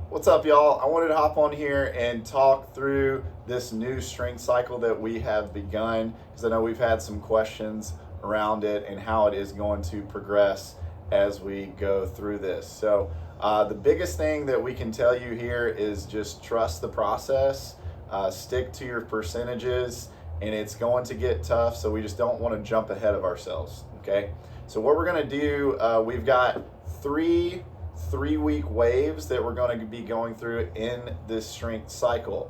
What's up, y'all? I wanted to hop on here and talk through this new strength cycle that we have begun because I know we've had some questions around it and how it is going to progress as we go through this. So, the biggest thing that we can tell you here is just trust the process, stick to your percentages, and it's going to get tough. So, we just don't want to jump ahead of ourselves. Okay. So, what we're going to do, we've got three-week waves that we're going to be going through in this strength cycle.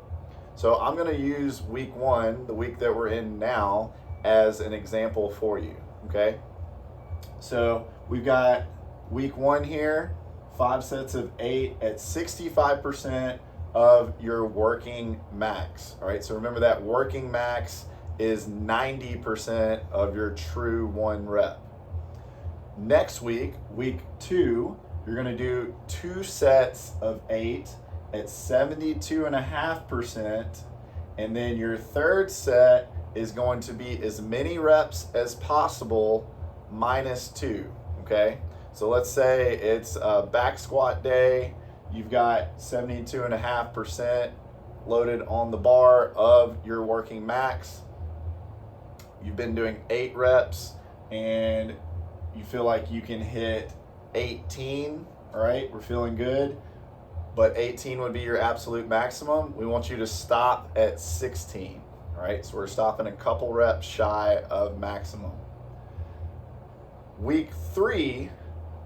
So I'm going to use week one, the week that we're in now, as an example for you. Okay. So we've got week one here, 5 sets of 8 at 65% of your working max. All right. So remember that working max is 90% of your true 1 rep. Next week, week 2, you're going to do 2 sets of 8 at 72.5%. And then your third set is going to be as many reps as possible minus 2. Okay. So let's say it's a back squat day. You've got 72.5% loaded on the bar of your working max. You've been doing 8 reps and you feel like you can hit 18, all right? We're feeling good, but 18 would be your absolute maximum. We want you to stop at 16, all right? So we're stopping a couple reps shy of maximum. Week 3,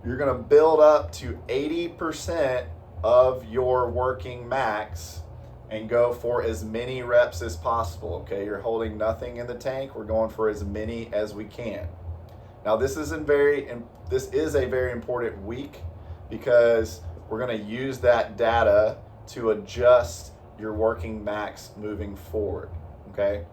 you're gonna build up to 80% of your working max and go for as many reps as possible, okay? You're holding nothing in the tank. We're going for as many as we can. Now this is a very important week because we're going to use that data to adjust your working max moving forward. Okay,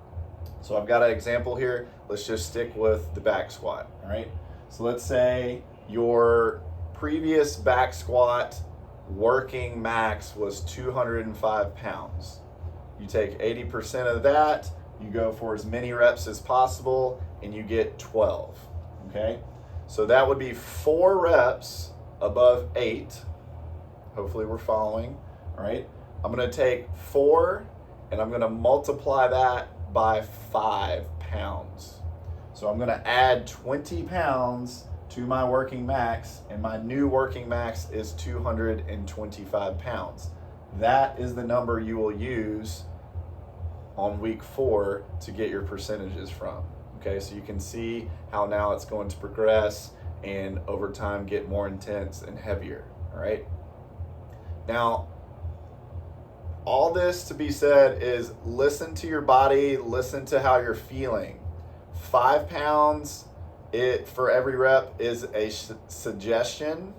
so I've got an example here. Let's just stick with the back squat. All right, so let's say your previous back squat working max was 205 pounds. You take 80% of that, you go for as many reps as possible, and you get 12. Okay, so that would be 4 reps above 8. Hopefully we're following. All right, I'm going to take 4 and I'm going to multiply that by 5 pounds. So I'm going to add 20 pounds to my working max, and my new working max is 225 pounds. That is the number you will use on week 4 to get your percentages from. Okay, so you can see how now it's going to progress and over time get more intense and heavier. All right. Now, all this to be said is listen to your body, listen to how you're feeling. 5 pounds for every rep is a suggestion.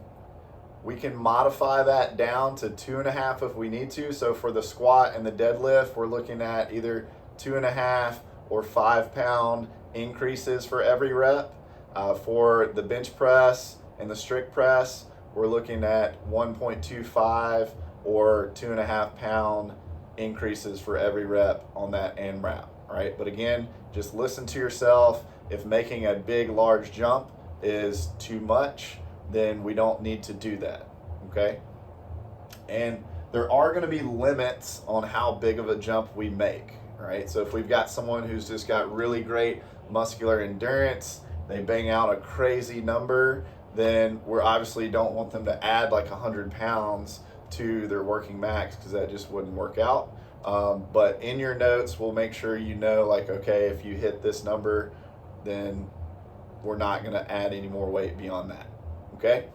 We can modify that down to 2.5 if we need to. So for the squat and the deadlift, we're looking at either 2.5 or 5 pound increases for every rep. For the bench press and the strict press, we're looking at 1.25 or 2.5 pound increases for every rep on that AMRAP. All right, but again, just listen to yourself. If making a big, large jump is too much, then we don't need to do that. Okay, and there are going to be limits on how big of a jump we make. All right, so if we've got someone who's just got really great muscular endurance, they bang out a crazy number, then we obviously don't want them to add like 100 pounds to their working max because that just wouldn't work out. But in your notes, we'll make sure you know, like, okay, if you hit this number, then we're not going to add any more weight beyond that. Okay.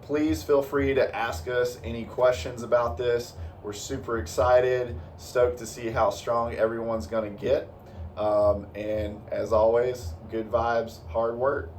Please feel free to ask us any questions about this. We're super excited, stoked to see how strong everyone's going to get. And as always, good vibes, hard work.